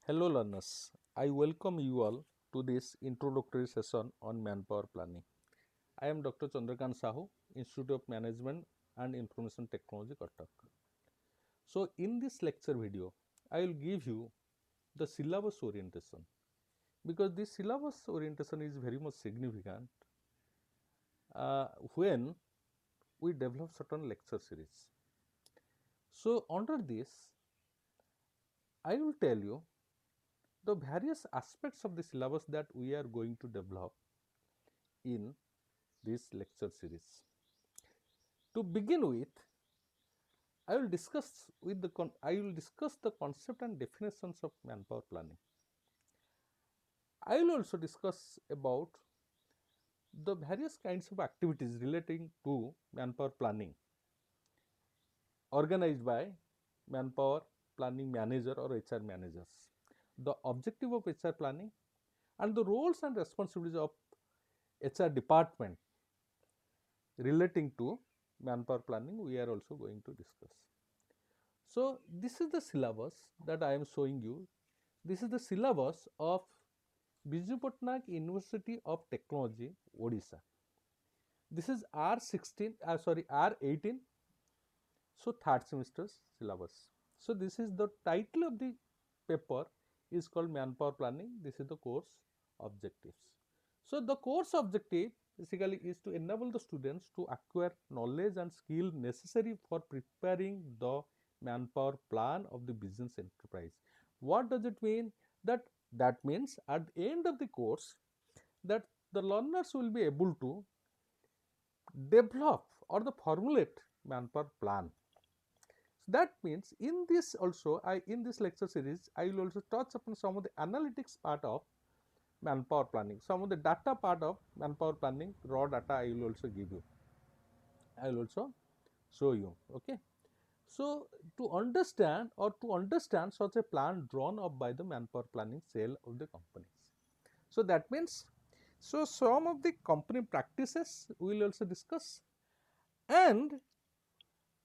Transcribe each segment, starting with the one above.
Hello learners, I welcome you all to this introductory session on manpower planning. I am Dr. Chandrakant Sahu, Institute of Management and Information Technology, Cuttack. So in this lecture video, I will give you the syllabus orientation because this syllabus orientation is very much significant when we develop certain lecture series. So under this, I will tell you the various aspects of the syllabus that we are going to develop in this lecture series. To begin with, I will discuss the concept and definitions of manpower planning. I will also discuss about the various kinds of activities relating to manpower planning organized by manpower planning manager or HR managers, the objective of HR planning and the roles and responsibilities of HR department relating to manpower planning we are also going to discuss. So, this is the syllabus that I am showing you. This is the syllabus of Biju Patnaik University of Technology, Odisha. This is R18, so third semester's syllabus. So, this is the title of the paper is called Manpower Planning. This is the course objectives. So, the course objective basically is to enable the students to acquire knowledge and skill necessary for preparing the manpower plan of the business enterprise. What does it mean? That means at the end of the course that the learners will be able to develop or the formulate manpower plan. So that means in this also in this lecture series I will also touch upon some of the analytics part of manpower planning, some of the data part of manpower planning, raw data I will also give you, I will also show you. Okay. So to understand such a plan drawn up by the manpower planning cell of the companies. So that means, so some of the company practices we will also discuss, and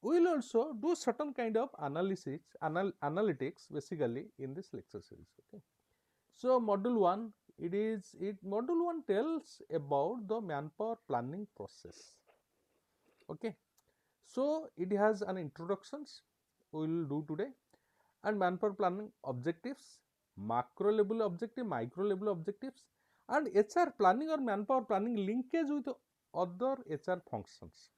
we will also do certain kind of analytics basically in this lecture series. Okay. So module 1, module 1 tells about the manpower planning process. Okay. So it has an introductions we will do today, and manpower planning objectives, macro level objective, micro level objectives, and HR planning or manpower planning linkage with other HR functions.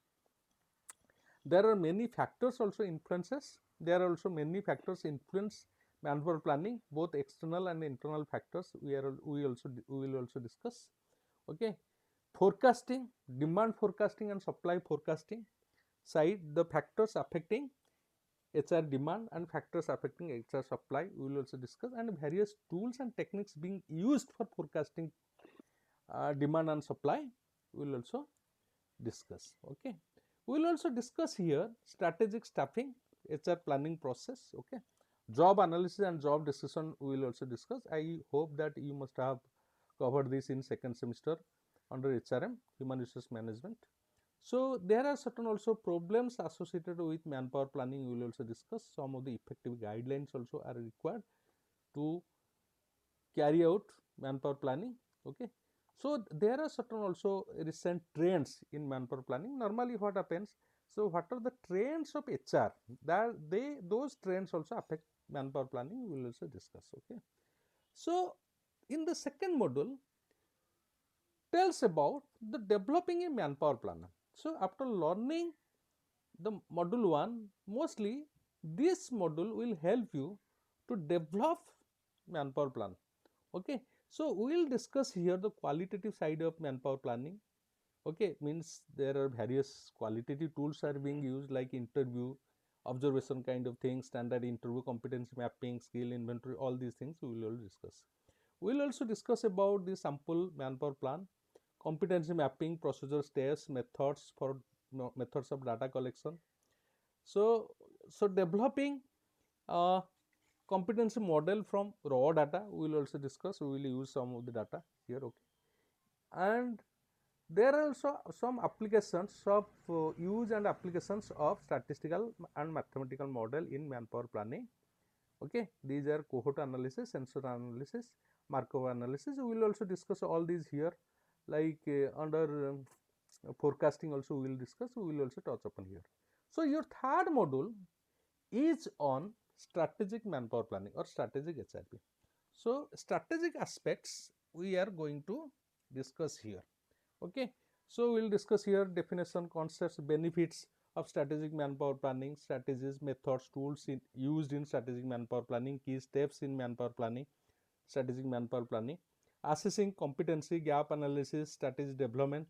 There are many factors also influences. There are also many factors influence manpower planning, both external and internal factors. We will also discuss. Okay, forecasting, demand forecasting and supply forecasting side, the factors affecting HR demand and factors affecting HR supply we will also discuss, and various tools and techniques being used for forecasting demand and supply we will also discuss. Okay, we will also discuss here strategic staffing, HR planning process. Okay, job analysis and job discussion we will also discuss. I hope that you must have covered this in second semester under HRM, human resource management. So there are certain also problems associated with manpower planning we will also discuss. Some of the effective guidelines also are required to carry out manpower planning. Okay. So there are certain also recent trends in manpower planning. Normally what happens, so what are the trends of HR, that those trends also affect manpower planning we will also discuss. Okay. So in the second module tells about the developing a manpower planner. So after learning the module 1, mostly this module will help you to develop manpower plan. Okay. So we will discuss here the qualitative side of manpower planning. Okay, means there are various qualitative tools are being used like interview, observation kind of things, standard interview, competency mapping, skill inventory, all these things we will all discuss. We will also discuss about the sample manpower plan, competency mapping, procedures, tests, methods of data collection. So developing a competency model from raw data we will also discuss. We will use some of the data here. Okay, and there are also some applications of use and applications of statistical and mathematical model in manpower planning Okay, these are cohort analysis, sensor analysis, Markov analysis. We will also discuss all these here, like under forecasting also we will discuss, we will also touch upon here. So your third module is on strategic manpower planning or strategic HRP. So strategic aspects we are going to discuss here. Okay, so we will discuss here definition, concepts, benefits of strategic manpower planning, strategies, methods, tools used in strategic manpower planning, key steps in manpower planning, strategic manpower planning, assessing competency, gap analysis, strategy development,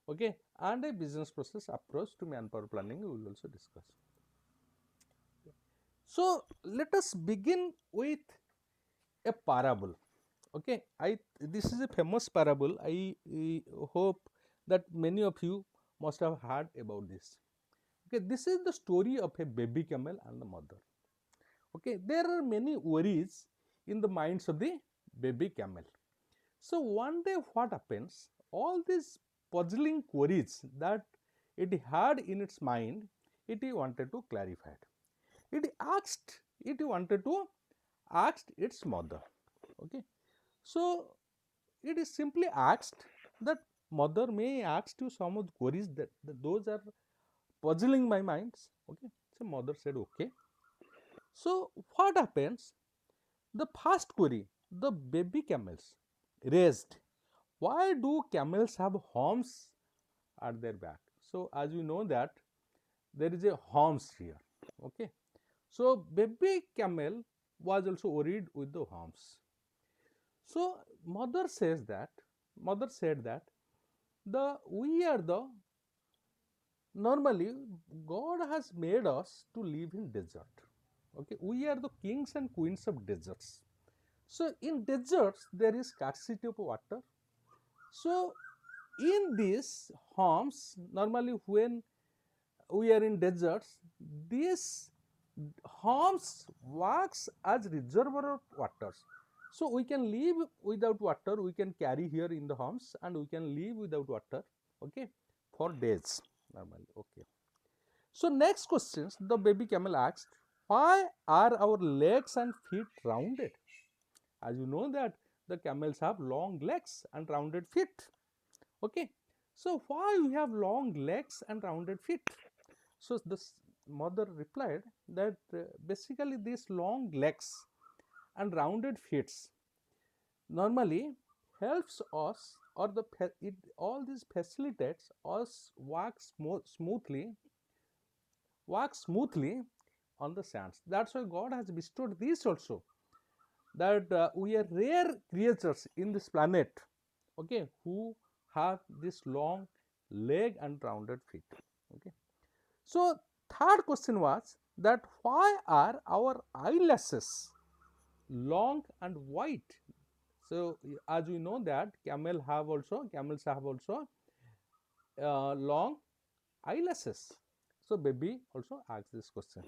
okay, and a business process approach to manpower planning we will also discuss. So let us begin with a parable. Okay, this is a famous parable. I hope that many of you must have heard about this. Okay, this is the story of a baby camel and the mother. Okay, there are many worries in the minds of the baby camel. So one day what happens, all these puzzling queries that it had in its mind, it wanted to clarify. It wanted to ask its mother. Okay, so it is simply asked that mother, may I ask you some of the queries that those are puzzling my minds. Okay, so mother said okay. So what happens, the first query the baby camels raised, why do camels have horns at their back? So as we know that there is a horns here. Okay, so baby camel was also worried with the horns. So mother said that the we are the normally God has made us to live in desert. Okay, we are the kings and queens of deserts. So in deserts there is scarcity of water. So in these homes, normally when we are in deserts, these homes works as reservoir of waters. So we can live without water, we can carry here in the homes, and we can live without water, okay, for days normally. Okay, so next questions the baby camel asked, why are our legs and feet rounded? As you know that the camels have long legs and rounded feet. Okay, so why we have long legs and rounded feet? So this mother replied that basically these long legs and rounded feet normally helps us, or all these facilitates us walk smoothly on the sands. That's why God has bestowed this also, that we are rare creatures in this planet, okay, who have this long leg and rounded feet. Okay, so third question was that why are our eyelashes long and white? So as we know that camels have also long eyelashes. So baby also asked this question.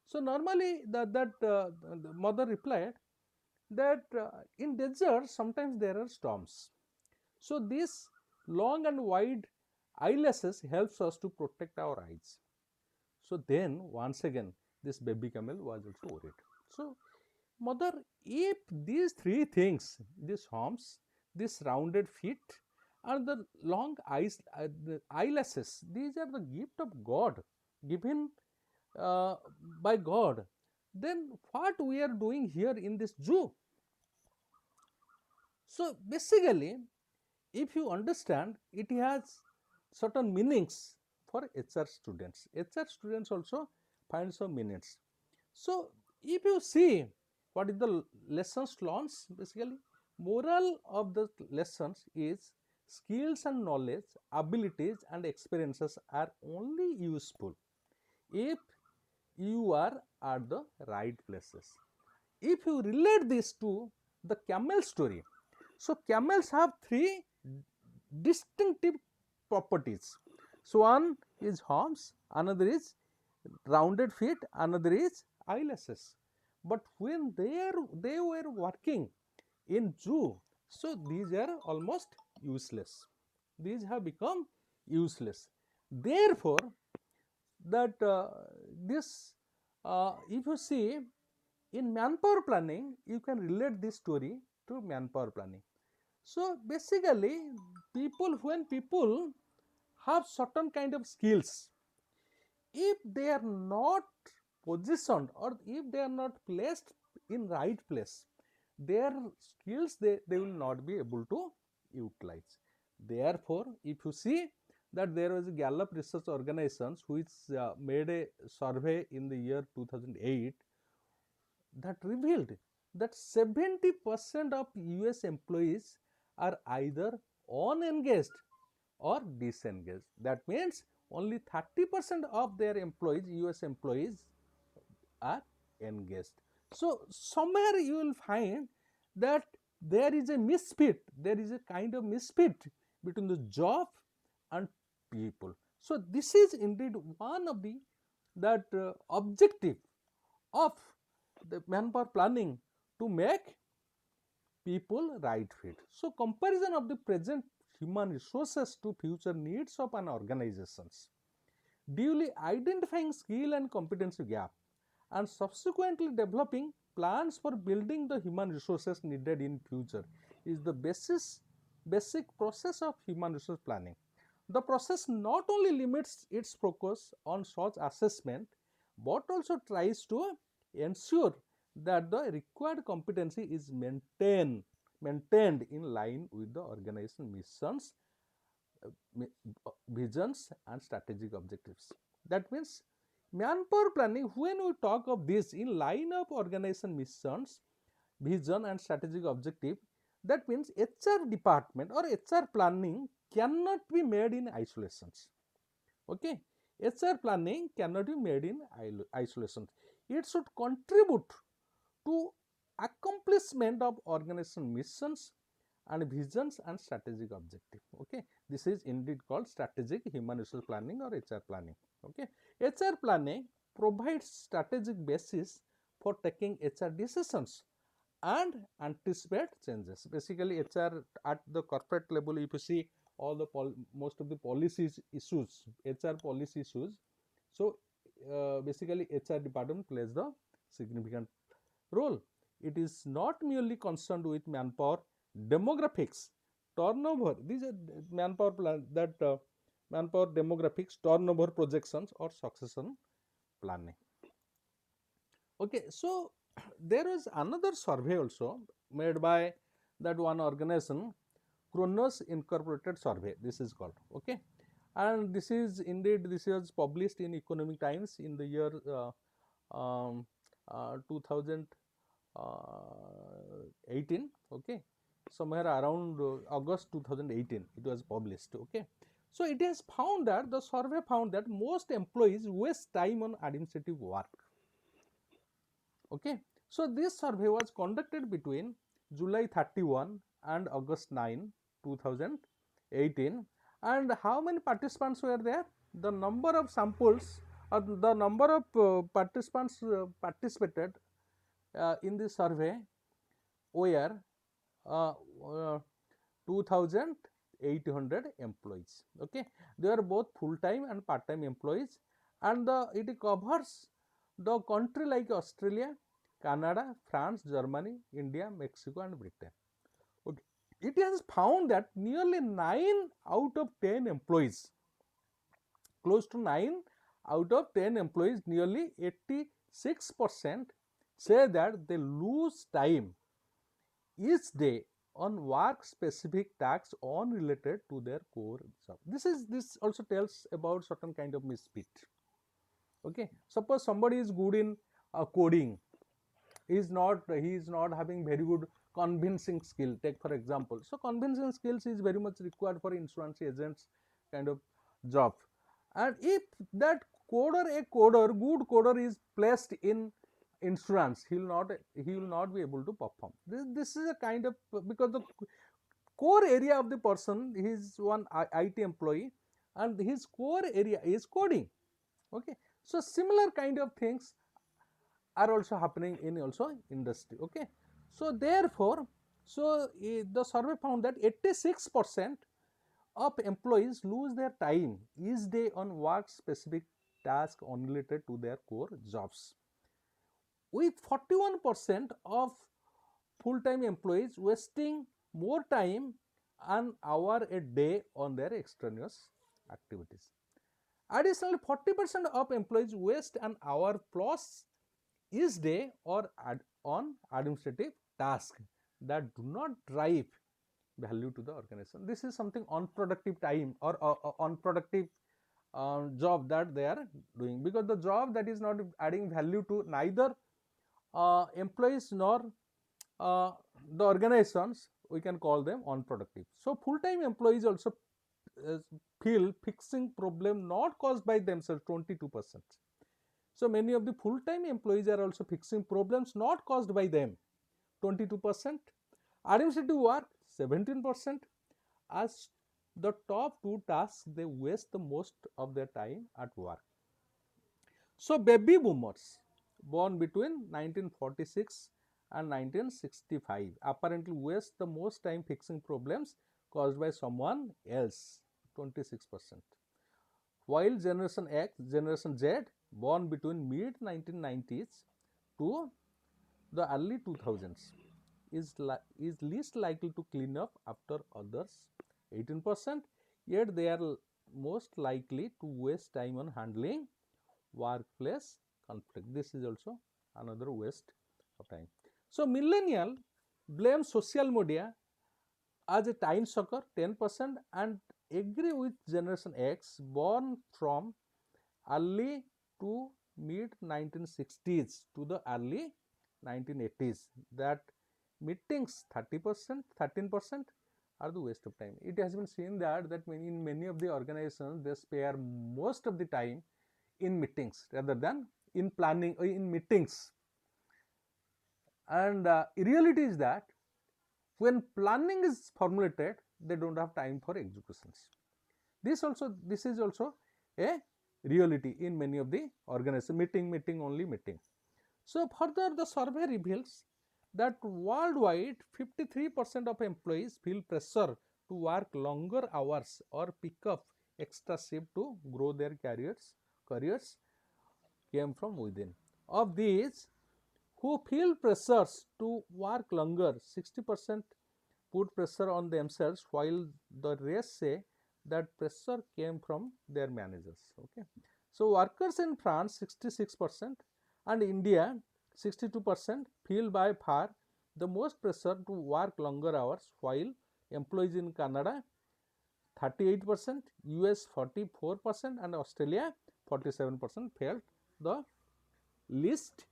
So normally the mother replied that in desert sometimes there are storms. So this long and wide eyelashes helps us to protect our eyes. So then once again this baby camel was also worried. So mother, if these three things, these horns, this rounded feet, and the long the eyelashes, these are the gift of God, given uh, by God, then what we are doing here in this zoo? So basically, if you understand, it has certain meanings for HR students. HR students also find some meanings. So if you see what is the lessons learned, basically moral of the lessons is skills and knowledge, abilities and experiences are only useful if you are at the right places. If you relate this to the camel story, so camels have three distinctive properties. So one is horns, another is rounded feet, another is eyelashes. But when they were working in zoo, so these are almost useless. These have become useless. Therefore, that this if you see in manpower planning, you can relate this story to manpower planning. So basically, when people have certain kind of skills, if they are not positioned or if they are not placed in right place, their skills they will not be able to utilize. Therefore, if you see that there was a Gallup research organizations which made a survey in the year 2008 that revealed that 70% of US employees are either unengaged or disengaged. That means only 30% of their employees, US employees, are engaged. So somewhere you will find that there is a misfit, there is a kind of misfit between the job and people. So this is indeed one of the that objective of the manpower planning, to make people right fit. So comparison of the present human resources to future needs of an organizations, duly identifying skill and competency gap, and subsequently developing plans for building the human resources needed in future is the basic process of human resource planning. The process not only limits its focus on such assessment, but also tries to ensure that the required competency is maintained in line with the organization missions, visions and strategic objectives. That means manpower planning, when we talk of this in line of organization missions, vision and strategic objective, that means HR department or HR planning cannot be made in isolations. Okay, HR planning cannot be made in isolation. It should contribute to accomplishment of organization missions and visions and strategic objective. Okay, this is indeed called strategic human resource planning or HR planning. Okay, HR planning provides strategic basis for taking HR decisions and anticipate changes. Basically, HR at the corporate level, if you see all the most of the policies issues, HR policy issues, so basically HR department plays the significant role. It is not merely concerned with manpower demographics, turnover. These are manpower plan that manpower demographics, turnover projections, or succession planning. Okay, so there is another survey also made by that one organization, Kronos Incorporated Survey. This is called. Okay, and this is indeed, this was published in Economic Times in the year 2018. Okay, somewhere around August 2018 it was published. Okay, so it has found that the survey found that most employees waste time on administrative work. Okay, so this survey was conducted between July 31 and August 9, 2018. And how many participants were there? The number of samples, the number of participants participated in the survey were uh, uh, 2,800 employees. Okay, they are both full-time and part-time employees, and it covers the country like Australia, Canada, France, Germany, India, Mexico, and Britain. Okay, it has found that nearly 9 out of 10 employees, close to 9 out of 10 employees, nearly 86% say that they lose time each day on work specific tasks unrelated to their core job. This also tells about certain kind of misfit. Okay, suppose somebody is good in coding, he is not having very good convincing skill. Take for example, so convincing skills is very much required for insurance agents kind of job. And if that good coder is placed in insurance, he will not be able to perform. This is a kind of, because the core area of the person, he is one IT employee and his core area is coding. Okay, so similar kind of things are also happening in also industry. Okay, so therefore, so the survey found that 86% of employees lose their time each day on work specific tasks unrelated to their core jobs. with 41% of full-time employees wasting more time an hour a day on their extraneous activities. Additionally, 40% of employees waste an hour plus each day on administrative tasks that do not drive value to the organization. This is something unproductive time or unproductive job that they are doing, because the job that is not adding value to neither employees nor uh, the organizations, we can call them unproductive. So full-time employees also uh, feel fixing problem not caused by themselves, 22%. So many of the full-time employees are also fixing problems not caused by them, 22%. Administrative work, 17%. As the top two tasks, they waste the most of their time at work. So baby boomers born between 1946 and 1965 apparently waste the most time fixing problems caused by someone else, 26%. While Generation X, Generation Z, born between mid 1990s to the early 2000s, is least likely to clean up after others, 18%, yet they are most likely to waste time on handling workplace conflict. This is also another waste of time. So millennial blame social media as a time sucker, 10%, and agree with Generation X born from early to mid 1960s to the early 1980s that meetings 30%, 13% are the waste of time. It has been seen that in many of the organizations they spare most of the time in meetings rather than in planning or in meetings. And reality is that when planning is formulated, they don't have time for executions. This is also a reality in many of the organizations. Meeting only meeting. So further, the survey reveals that worldwide 53% of employees feel pressure to work longer hours or pick up extra shift to grow their careers came from within. Of these who feel pressures to work longer, 60% put pressure on themselves, while the rest say that pressure came from their managers. Okay. So workers in France, 66%, and India, 62%, feel by far the most pressure to work longer hours, while employees in Canada, 38%, US 44%, and Australia 47% felt the least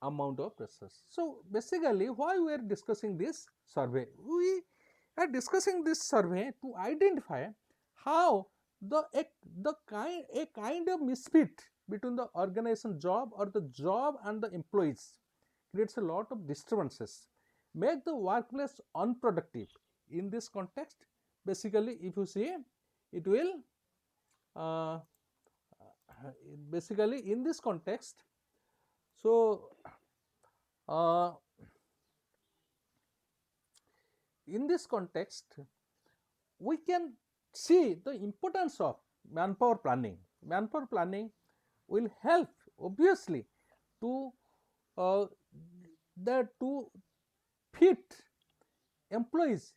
amount of pressures. So basically, why we are discussing this survey? We are discussing this survey to identify how a kind of misfit between the organization job or the job and the employees creates a lot of disturbances, make the workplace unproductive. In this context, basically, if you see, it will uh, basically in this context. So uh, in this context, we can see the importance of manpower planning. Manpower planning will help obviously to to fit employees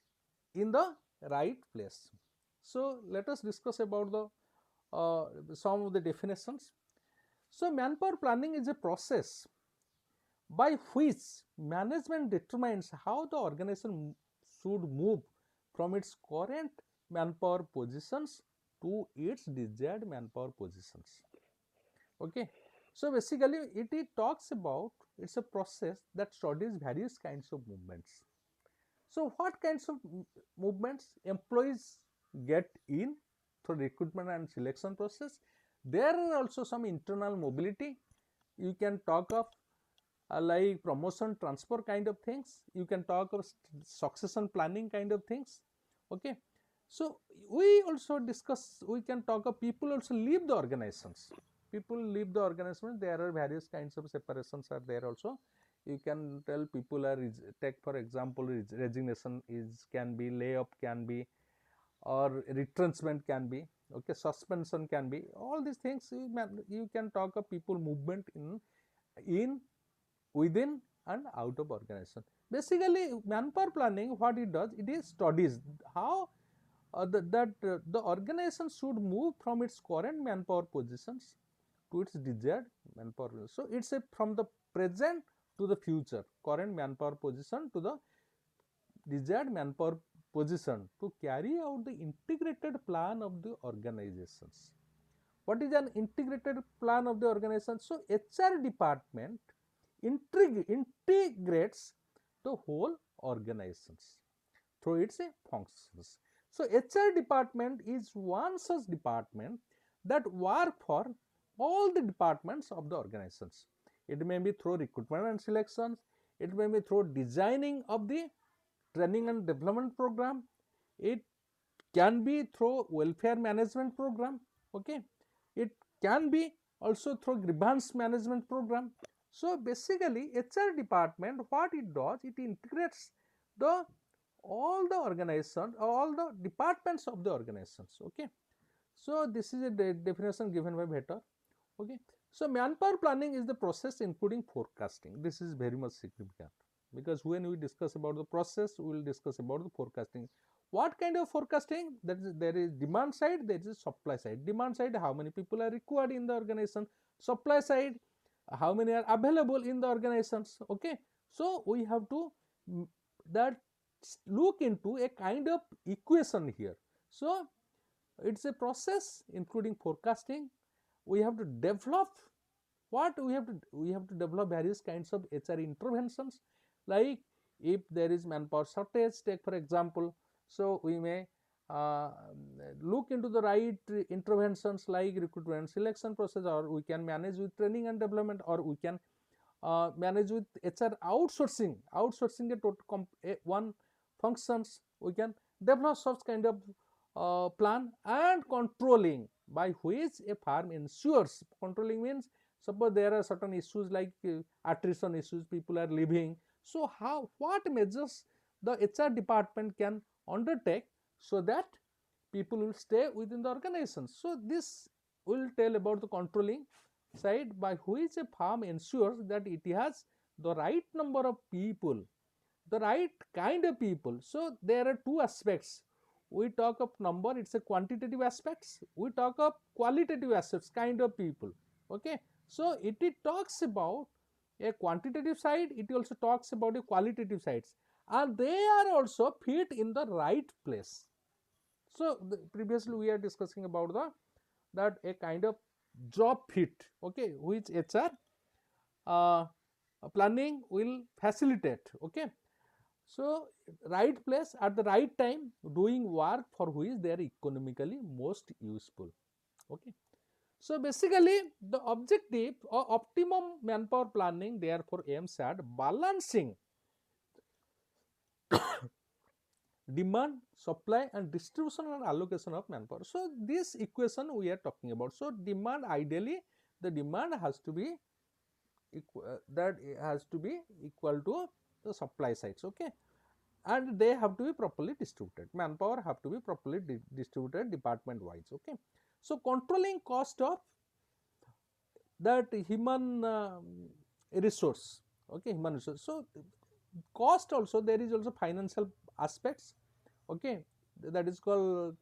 in the right place. So let us discuss about the some of the definitions. So manpower planning is a process by which management determines how the organization should move from its current manpower positions to its desired manpower positions. Okay. So basically it talks about, it's a process that studies various kinds of movements. So what kinds of movements employees get in through recruitment and selection process? There are also some internal mobility. You can talk of like promotion transfer kind of things. You can talk of succession planning kind of things. Okay. So we also discuss, we can talk of people also leave the organizations. People leave the organization. There are various kinds of separations are there also. You can tell people are, take for example, resignation is, can be, layoff can be, or retrenchment can be, okay, suspension can be. All these things you can talk of people movement in in, within and out of organization. Basically, manpower planning, what it does, it is studies how the organization should move from its current manpower positions to its desired manpower. So it's a from the present to the future, current manpower position to the desired manpower position to carry out the integrated plan of the organizations. What is an integrated plan of the organization? So HR department integrates the whole organizations through its functions. So HR department is one such department that work for all the departments of the organizations. It may be through recruitment and selections, it may be through designing of the training and development program, it can be through welfare management program, okay, it can be also through grievance management program. So basically HR department, what it does, it integrates the all the organization, all the departments of the organizations, okay. So this is a definition given by Vetter, okay. So manpower planning is the process including forecasting. This is very much significant because when we discuss about the process, we will discuss about the forecasting. What kind of forecasting? That is, there is demand side, there is supply side. Demand side, how many people are required in the organization. Supply side, how many are available in the organizations, okay. So we have to that look into a kind of equation here. So it's a process including forecasting. We have to develop what we have to develop various kinds of HR interventions, like if there is manpower shortage, take for example, so we may look into the right interventions like recruitment selection process, or we can manage with training and development, or we can manage with HR outsourcing a total one functions. We can develop such kind of plan and controlling by which a firm ensures. Controlling means suppose there are certain issues like attrition issues, people are leaving. So what measures the HR department can undertake so that people will stay within the organization. So this will tell about the controlling side by which a firm ensures that it has the right number of people, the right kind of people. So there are two aspects. We talk of number, it's a quantitative aspects. We talk of qualitative aspects, kind of people, okay. So it talks about a quantitative side, it also talks about a qualitative sides, and they are also fit in the right place. So previously we are discussing about that a kind of job fit, okay, which HR planning will facilitate, okay. So right place at the right time, doing work for which they are economically most useful, okay. So basically the objective or optimum manpower planning therefore aims at balancing demand, supply and distribution and allocation of manpower. So this equation we are talking about. So demand, ideally the demand has to be equal to the supply sides, okay, and they have to be properly distributed. Manpower have to be properly distributed department wise, okay. So controlling cost of that human resource, okay, human resource. So cost also, there is also financial aspects, okay, that is called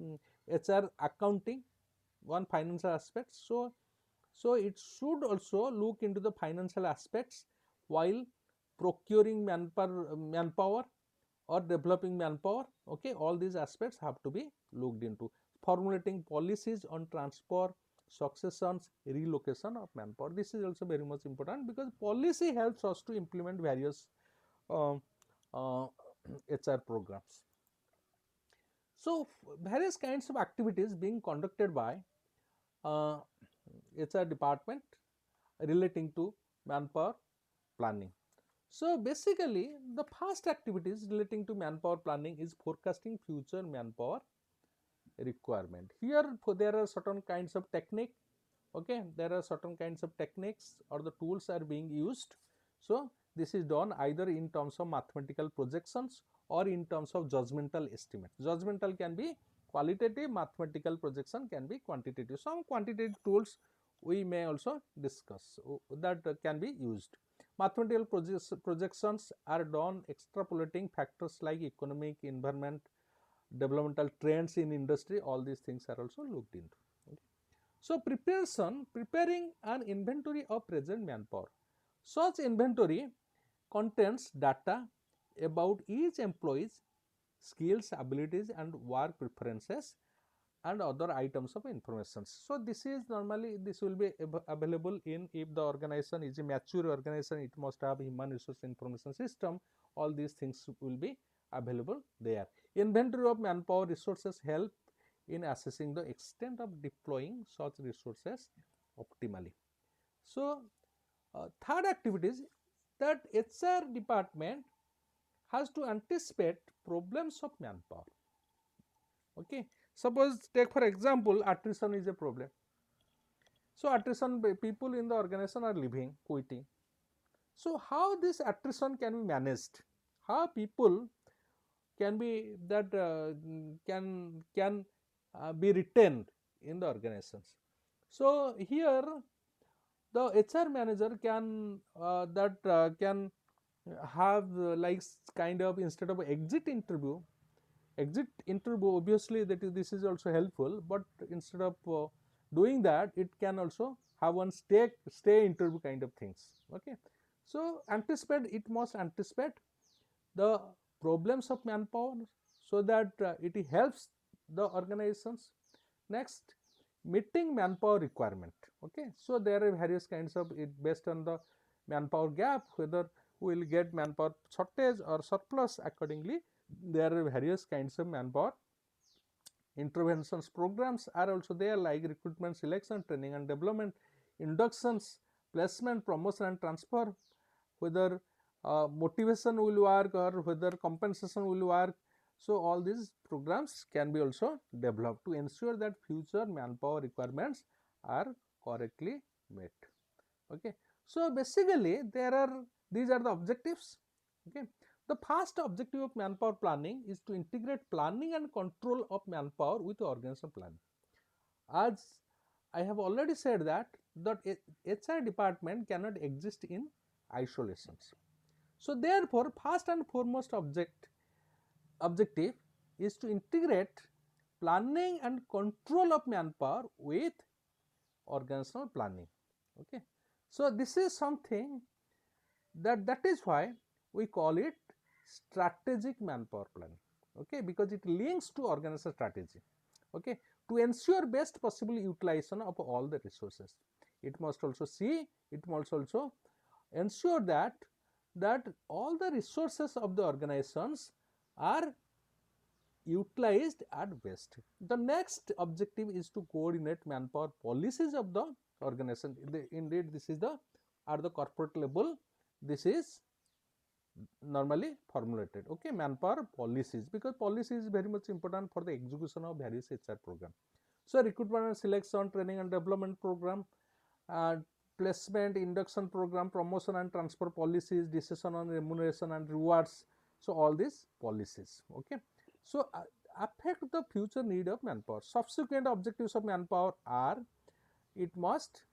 HR accounting, one financial aspect. So it should also look into the financial aspects while procuring manpower or developing manpower, okay. All these aspects have to be looked into. Formulating policies on transfer, successions, relocation of manpower, this is also very much important because policy helps us to implement various uh, HR programs. So various kinds of activities being conducted by HR department relating to manpower planning. So basically the first activities relating to manpower planning is forecasting future manpower requirement. Here there are certain kinds of technique, okay, there are certain kinds of techniques or the tools are being used. So this is done either in terms of mathematical projections or in terms of judgmental estimate. Judgmental can be qualitative, mathematical projection can be quantitative. Some quantitative tools we may also discuss that can be used. Mathematical projections are done extrapolating factors like economic, environment, developmental trends in industry. All these things are also looked into. Okay. So preparing an inventory of present manpower. Such inventory contains data about each employee's skills, abilities and work preferences and other items of information. So this is normally, this will be available in, if the organization is a mature organization, it must have human resource information system. All these things will be available there. Inventory of manpower resources help in assessing the extent of deploying such resources optimally. So third activity is that HR department has to anticipate problems of manpower. Okay, suppose take for example, attrition is a problem. So attrition, people in the organization are leaving, quitting. So how this attrition can be managed? How people can be that can be retained in the organizations? So here the HR manager can can have like kind of, instead of exit interview obviously that this is also helpful, but instead of doing that, it can also have one stay interview kind of things. Okay, so it must anticipate the problems of manpower so that it helps the organizations. Next, meeting manpower requirement. Okay, so there are various kinds of it based on the manpower gap, whether we will get manpower shortage or surplus. Accordingly, there are various kinds of manpower interventions. Programs are also there, like recruitment, selection, training and development, inductions, placement, promotion and transfer, whether motivation will work or whether compensation will work. So all these programs can be also developed to ensure that future manpower requirements are correctly met. Okay, so basically these are the objectives. Okay, the first objective of manpower planning is to integrate planning and control of manpower with organizational planning. As I have already said that HR department cannot exist in isolations. So therefore, first and foremost objective is to integrate planning and control of manpower with organizational planning. Okay, so this is something that is why we call it strategic manpower planning. Okay, because it links to organizational strategy. Okay, to ensure best possible utilization of all the resources, it must also ensure that all the resources of the organizations are utilized at best. The next objective is to coordinate manpower policies of the organization. Indeed, this is the at the corporate level, this is normally formulated. Okay, manpower policies, because policy is very much important for the execution of various HR program. So recruitment and selection, training and development program, placement, induction program, promotion and transfer policies, decision on remuneration and rewards. So all these policies. Okay, so affect the future need of manpower. Subsequent objectives of manpower are, it must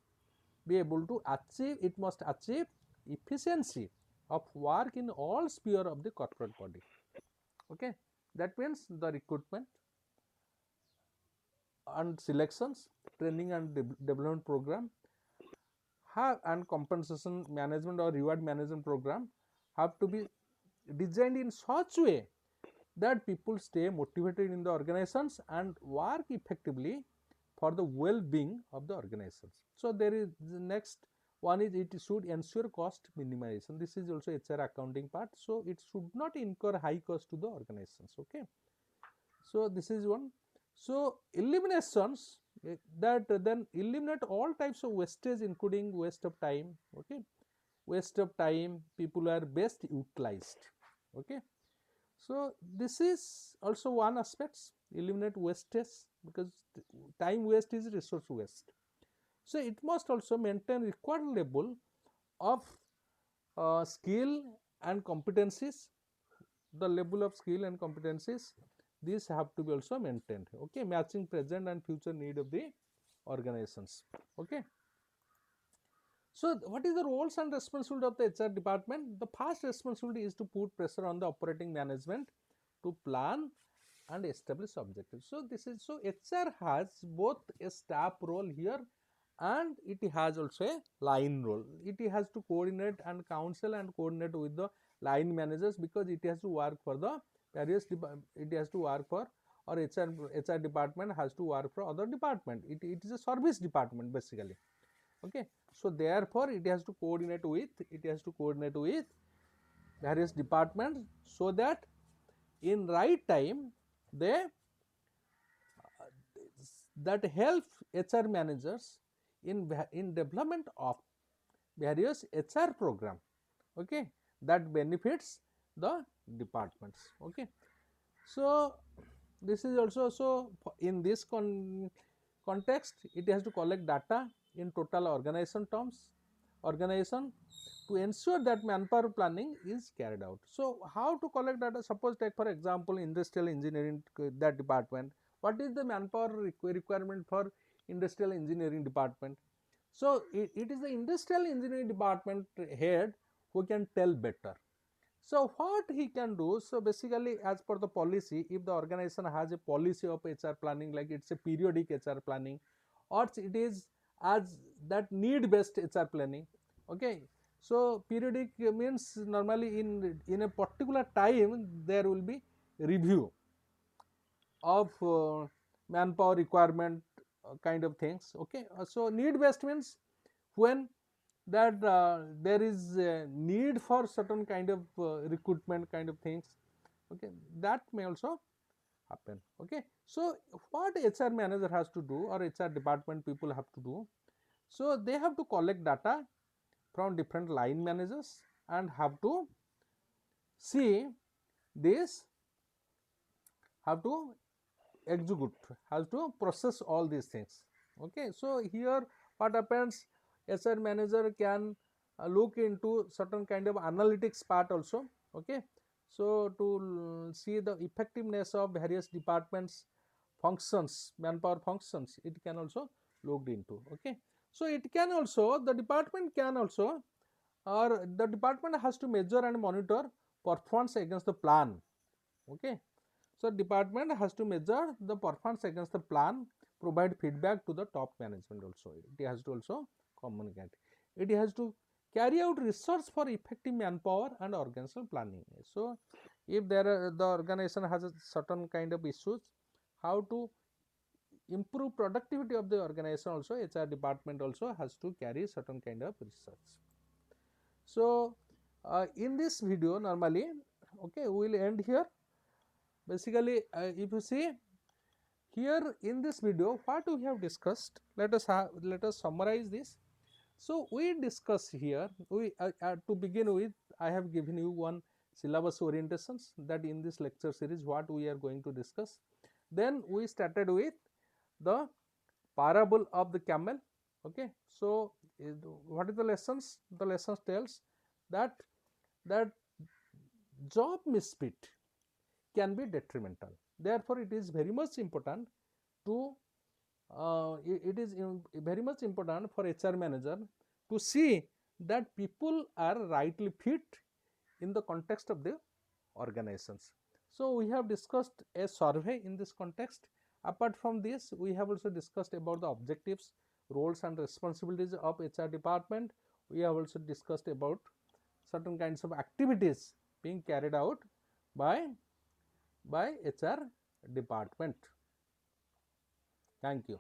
achieve efficiency of work in all sphere of the corporate body. Okay, that means the recruitment and selections, training and development program and compensation management or reward management program have to be designed in such way that people stay motivated in the organizations and work effectively for the well-being of the organizations. So there is the next one is, it should ensure cost minimization. This is also HR accounting part, so it should not incur high cost to the organizations. Okay, so this is one. So eliminations, that then eliminate all types of wastage, including waste of time. Okay, waste of time, people are best utilized. Okay, so this is also one aspect, eliminate wastage, because time waste is resource waste. So it must also maintain required level of skill and competencies. The level of skill and competencies, these have to be also maintained. Okay, matching present and future need of the organizations. Okay, So, what is the roles and responsibility of the HR department? The first responsibility is to put pressure on the operating management to plan and establish objectives. So, this is so HR has both a staff role here and it has also a line role. It has to coordinate and counsel and coordinate with the line managers, because it has to work for the various it has to work for, or HR department has to work for other department. It is a service department basically. Okay, so therefore it has to coordinate with various departments, so that in right time they that help HR managers in development of various HR program, okay, that benefits the departments. Okay, so this is also, so in this context it has to collect data in total organization to ensure that manpower planning is carried out. So how to collect data? Suppose take for example industrial engineering, that department. What is the manpower requirement for industrial engineering department? So it is the industrial engineering department head who can tell better. So what he can do? So basically, as per the policy, if the organization has a policy of HR planning, like it's a periodic HR planning, or it is as that need based HR planning. Okay, so periodic means normally in a particular time there will be review of manpower requirement, kind of things. Okay, so need based means when that there is a need for certain kind of recruitment kind of things. Okay, that may also happen. Okay, so what HR manager has to do, or HR department people have to do? So they have to collect data from different line managers and have to see this, have to execute, has to process all these things. Okay, so here what happens, HR manager can look into certain kind of analytics part also. Okay, so to see the effectiveness of various departments functions, manpower functions, it can also looked into. Okay, so it can also, the department can also, or the department has to measure and monitor performance against the plan. Okay, so department has to measure the performance against the plan, provide feedback to the top management also. It has to also communicate. It has to carry out research for effective manpower and organizational planning. So if the organization has a certain kind of issues, how to improve productivity of the organization also, HR department also has to carry certain kind of research. So in this video normally, okay, we will end here. Basically, if you see here in this video, what we have discussed, let us summarize this. So we discuss here, we to begin with, I have given you one syllabus orientations, that in this lecture series what we are going to discuss. Then we started with the parable of the camel. Okay, so what is the lessons? The lessons tells that job misfit can be detrimental. Therefore, it is very much important to very much important for HR manager to see that people are rightly fit in the context of the organizations. So we have discussed a survey in this context. Apart from this, we have also discussed about the objectives, roles and responsibilities of HR department. We have also discussed about certain kinds of activities being carried out by HR department. Thank you.